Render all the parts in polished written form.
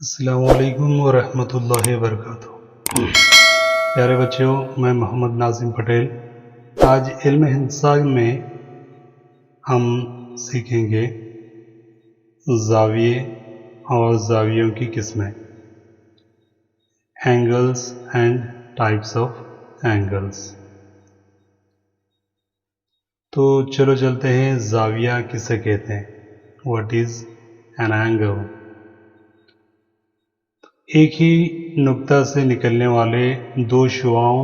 अस्सलामु अलैकुम वरहमतुल्लाहि वबरकातुहू। प्यारे बच्चों, मैं मोहम्मद नाज़िम पटेल। आज इल्म हिसाब में हम सीखेंगे ज़ाविये और ज़ावियों की किस्में, angles and types of angles. तो चलो चलते हैं, ज़ाविया किसे कहते हैं, व्हाट इज़ एन एंगल। एक ही नुक्ता से निकलने वाले दो शुआओं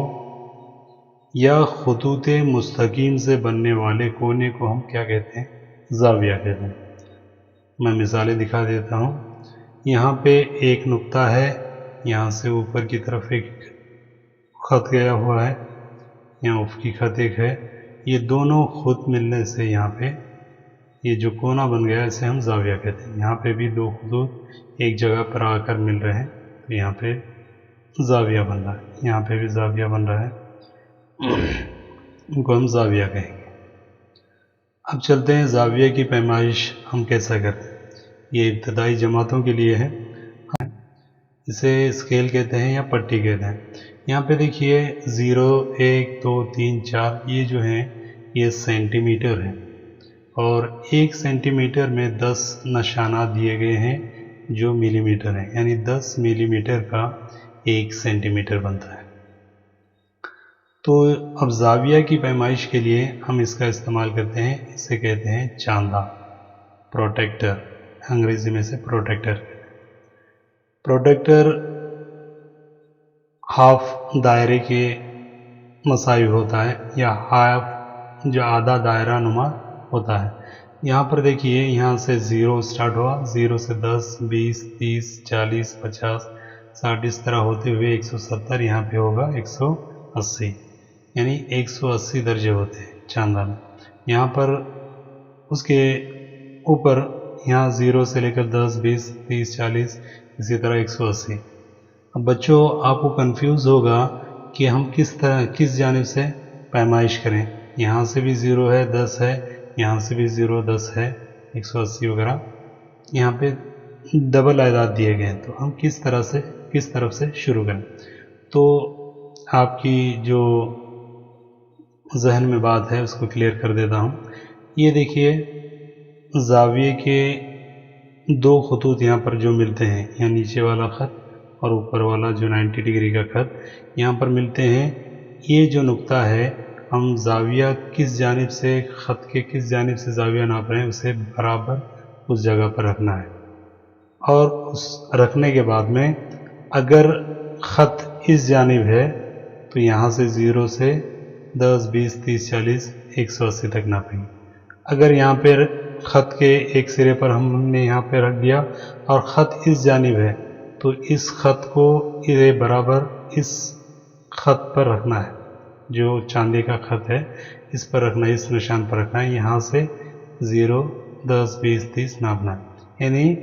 या खतूत मुस्तकीम से बनने वाले कोने को हम क्या कहते हैं, ज़ाविया कहते हैं। मैं मिसालें दिखा देता हूँ। यहाँ पे एक नुक्ता है, यहाँ से ऊपर की तरफ एक खत गया हुआ है, यहाँ उफकी खत एक है। ये दोनों खुद मिलने से यहाँ पे ये जो कोना बन गया, इसे हम ज़ाविया कहते हैं। यहाँ पे भी दो खतूत एक जगह पर आकर मिल रहे हैं, तो यहाँ पे ज़ाविया बन रहा है, यहाँ पे भी ज़ाविया बन रहा है, इनको हम ज़ाविया कहेंगे। अब चलते हैं, ज़ाविया की पैमाइश हम कैसा करते हैं। ये इब्तदाई जमातों के लिए है, इसे स्केल कहते हैं या पट्टी कहते हैं। यहाँ पे देखिए 0, 1, 2, 3, 4 ये जो हैं ये सेंटीमीटर है, और 1 सेंटीमीटर में 10 निशानात दिए गए हैं जो मिलीमीटर है, यानी 10 मिलीमीटर का 1 सेंटीमीटर बनता है। तो अब ज़ाविया की पैमाइश के लिए हम इसका इस्तेमाल करते हैं, इसे कहते हैं चांदा, प्रोटेक्टर, अंग्रेजी में से प्रोटेक्टर। प्रोटेक्टर हाफ दायरे के मसाई होता है, या हाफ जो आधा दायरा नुमा होता है। यहाँ पर देखिए, यहाँ से 0 स्टार्ट हुआ, 0 से 10, 20, 30, 40, 50, 60 इस तरह होते हुए 170 यहाँ पे होगा 180, यानी 180 दर्जे होते हैं चांदा में। यहाँ पर उसके ऊपर यहाँ 0 से लेकर 10, 20, 30, 40 इसी तरह 180। अब बच्चों, आपको कंफ्यूज होगा कि हम किस जानिब से पैमाइश करें। यहाँ से भी 0 है, 10 है, यहाँ से भी 0, 10 है, 180 वगैरह, यहाँ पे डबल आदाद दिए गए हैं, तो हम किस तरफ से शुरू करें। तो आपकी जो जहन में बात है उसको क्लियर कर देता हूँ। ये देखिए, ज़ाविये के दो खतूत यहाँ पर जो मिलते हैं, यहाँ नीचे वाला ख़त और ऊपर वाला जो 90 डिग्री का खत यहाँ पर मिलते हैं। ये जो नुक्ता है, हम ज़ाविया किस जानिब से, ख़त के किस जानिब से ज़ाविया नाप रहे हैं, उसे बराबर उस जगह पर रखना है। और उस रखने के बाद में अगर ख़त इस जानिब है तो यहाँ से 0 से 10, 20, 30, 40, 180 तक नापेंगे। अगर यहाँ पर ख़त के एक सिरे पर हमने यहाँ पे रख दिया और ख़त इस जानिब है, तो इस ख़त को ये बराबर इस ख़त पर रखना है, जो चांदी का ख़त है इस पर रखना है, इस निशान पर रखना है। यहाँ से 0, 10, 20, 30 नापना है, यानी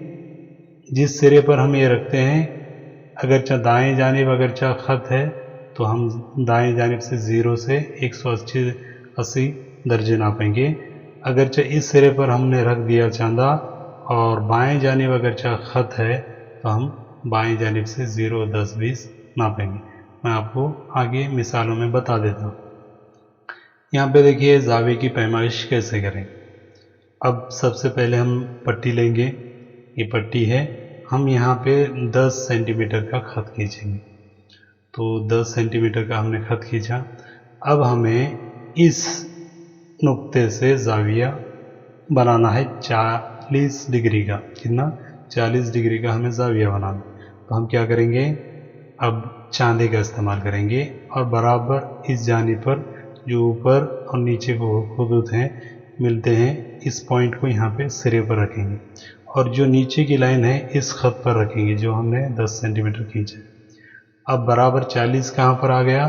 जिस सिरे पर हम ये रखते हैं, अगर चाहे दाएँ जानिब अगर चाहे ख़त है तो हम दाएँ जानिब से 0 से 180 दर्जे नापेंगे। अगर चाहे इस सिरे पर हमने रख दिया चांदा और बाएं जानिब अगर चाहे ख़त है तो हम बाएं जानिब से 0, 10, 20 नापेंगे। मैं आपको आगे मिसालों में बता देता हूँ। यहाँ पे देखिए ज़ाविये की पैमाइश कैसे करें। अब सबसे पहले हम पट्टी लेंगे, ये पट्टी है, हम यहाँ पे 10 सेंटीमीटर का ख़त खींचेंगे। तो 10 सेंटीमीटर का हमने ख़त खींचा। अब हमें इस नुक्ते से ज़ाविया बनाना है 40 डिग्री का। कितना? 40 डिग्री का हमें ज़ाविया बनाना। तो हम क्या करेंगे, अब चांदी का इस्तेमाल करेंगे और बराबर इस जानिब पर जो ऊपर और नीचे को खतूत हैं मिलते हैं, इस पॉइंट को यहाँ पे सिरे पर रखेंगे और जो नीचे की लाइन है इस ख़त पर रखेंगे जो हमने 10 सेंटीमीटर खींचा। अब बराबर 40 कहाँ पर आ गया,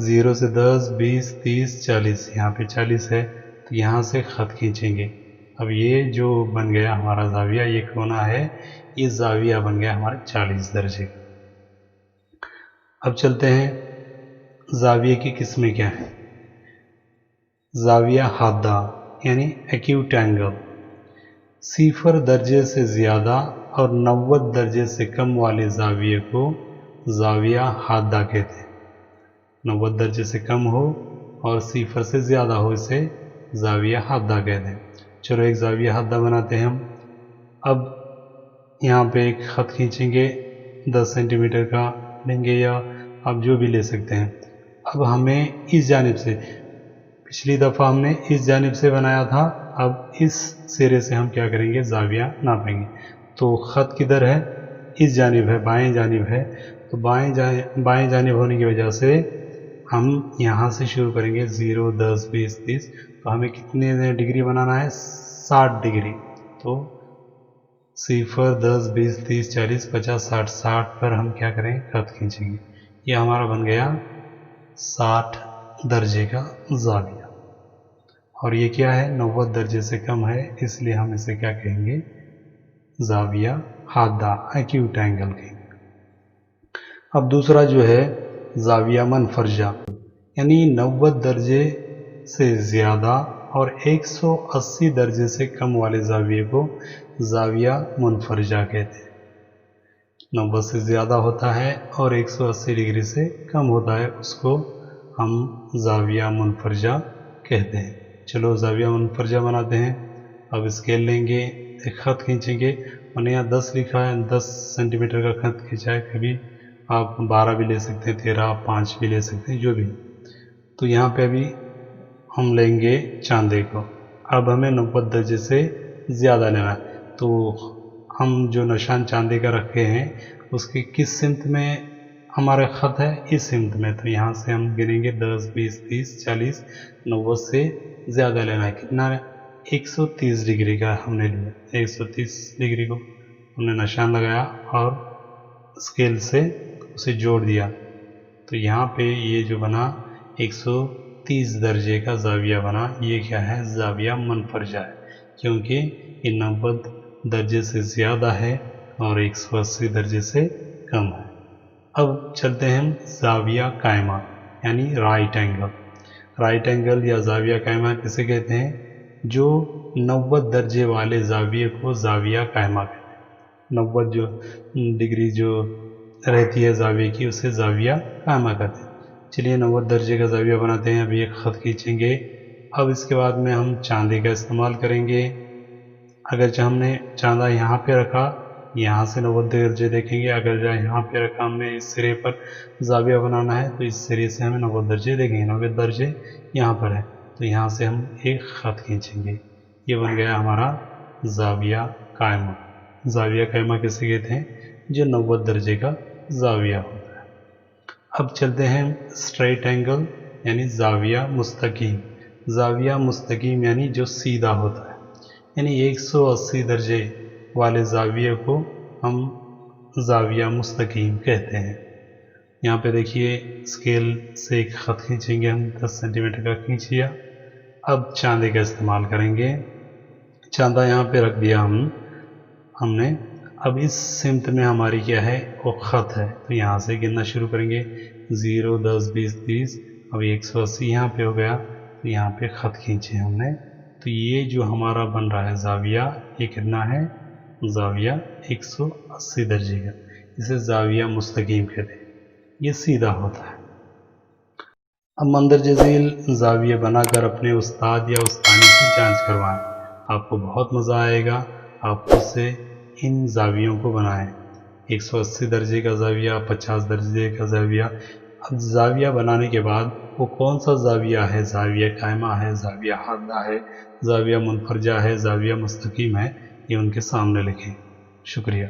0 से 10, 20, 30, 40, यहाँ पे 40 है, तो यहाँ से ख़त खींचेंगे। अब ये जो बन गया हमारा ज़ाविया, ये कोना है, ये ज़ाविया बन गया हमारे 40 दर्जे। अब चलते हैं, ज़ाविये की किस्में क्या हैं। ज़ाविया हादा यानी एक्यूट एंगल, 0 दर्जे से ज़्यादा और 90 दर्जे से कम वाले ज़ाविये को ज़ाविया हादा कहते हैं। 90 दर्जे से कम हो और 0 से ज़्यादा हो, इसे ज़ाविया हादा कहते हैं। चलो एक ज़ाविया हादा बनाते हैं हम। अब यहाँ पे एक ख़त खींचेंगे, 10 सेंटीमीटर का लेंगे या आप जो भी ले सकते हैं। अब हमें इस जानिब से, पिछली दफ़ा हमने इस जानिब से बनाया था, अब इस सिरे से हम क्या करेंगे, ज़ाविया नापेंगे। तो ख़त किधर है, इस जानिब है, बाएं जानिब है। तो बाएं जानिब होने की वजह से हम यहाँ से शुरू करेंगे 0, 10, 20, 30। तो हमें कितने डिग्री बनाना है, 60 डिग्री। तो 0, 10, 20, 30, 40, 50, 60, 60 पर हम क्या करें, ख़त खींचेंगे। ये हमारा बन गया 60 दर्जे का ज़ाविया। और ये क्या है, 90 दर्जे से कम है, इसलिए हम इसे क्या कहेंगे, ज़ाविया हादा, एक्यूट एंगल कहेंगे। अब दूसरा जो है ज़ाविया मुनफरजा, यानी 90 दर्जे से ज़्यादा और 180 दर्जे से कम वाले ज़ाविये को ज़ाविया मुनफरजा कहते हैं। 90 से ज़्यादा होता है और 180 डिग्री से कम होता है, उसको हम ज़ाविया मुनफरजा कहते हैं। चलो ज़ाविया मुनफरजा बनाते हैं। अब स्केल लेंगे, एक ख़त खींचेंगे। मैंने यहाँ 10 लिखा है, 10 सेंटीमीटर का ख़त खींचा है। कभी आप 12 भी ले सकते हैं, 13, 5 भी ले सकते हैं, जो भी। तो यहाँ पे अभी हम लेंगे चांदे को। अब हमें 90 दर्जे से ज़्यादा लेना है। तो हम जो निशान चांदी का रखे हैं उसके किस सिमत में हमारा ख़त है, इस सिमत में। तो यहाँ से हम गिनेंगे 10, 20, 30, 40, 90 से ज़्यादा लेना है। कितना है, 130 डिग्री का हमने लिया। 130 डिग्री को हमने निशान लगाया और स्केल से उसे जोड़ दिया। तो यहाँ पे ये जो बना 130 दर्जे का ज़ाविया बना। ये क्या है, ज़ाविया मुनफरजा है, क्योंकि ये 90 दर्जे से ज़्यादा है और 180 दर्जे से कम है। अब चलते हैं ज़ाविया कायमा, यानी राइट एंगल। राइट एंगल या ज़ाविया कायमा किसे कहते हैं, जो 90 दर्जे वाले ज़ाविये को ज़ाविया कायमा कहते हैं। 90 जो डिग्री जो रहती है ज़ाविये की, उसे ज़ाविया कायमा कहते हैं। चलिए 90 दर्जे का ज़ाविया बनाते हैं। अभी एक ख़त खींचेंगे। अब इसके बाद में हम चांदी का इस्तेमाल करेंगे। अगर हमने चांदा यहाँ पे रखा, यहाँ से 90 दर्जे देखेंगे। अगर यहाँ पे रखा हमने, इस सिरे पर ज़ाविया बनाना है, तो इस सिरे से हमें 90 दर्जे देखेंगे। 90 दर्जे यहाँ पर है, तो यहाँ से हम एक ख़त खींचेंगे। ये बन गया हमारा ज़ाविया कायमा। ज़ाविया कायमा किसे कहते हैं, जो 90 दर्जे का ज़ाविया होता है। अब चलते हैं स्ट्रेट एंगल, यानी ज़ाविया मुस्तकीम। ज़ाविया मुस्तकीम यानी जो सीधा होता है, यानी 180 दर्जे वाले ज़ाविये को हम ज़ाविया मुस्तकीम कहते हैं। यहाँ पे देखिए स्केल से एक ख़त खींचेंगे हम, 10 सेंटीमीटर का खींच लिया। अब चांदी का इस्तेमाल करेंगे। चांदा यहाँ पे रख दिया हमने। अब इस सिमत में हमारी क्या है, वो ख़त है। तो यहाँ से गिनना शुरू करेंगे, 0, 10, 20, 30। अब 180 यहाँ पे हो गया, तो यहाँ पे ख़त खींचे हमने। तो ये जो हमारा बन रहा है ज़ाविया, ये कितना है, ज़ाविया 180 दर्जे का। इसे ज़ाविया मुस्तकीम कहते हैं, ये सीधा होता है। अब मंदरज झील ज़ाविये बनाकर अपने उस्ताद या उस्तानी से जांच करवाएं, आपको बहुत मज़ा आएगा। आप खुद से इन ज़ावियों को बनाएं। 180 दर्जे का ज़ाविया, 50 दर्जे का ज़ाविया। अब ज़ाविया बनाने के बाद वो कौन सा ज़ाविया है, ज़ाविया कायमा है, ज़ाविया हादा है, ज़ाविया मुनफरजा है, ज़ाविया मुस्तकीम है, ये उनके सामने लिखें। शुक्रिया।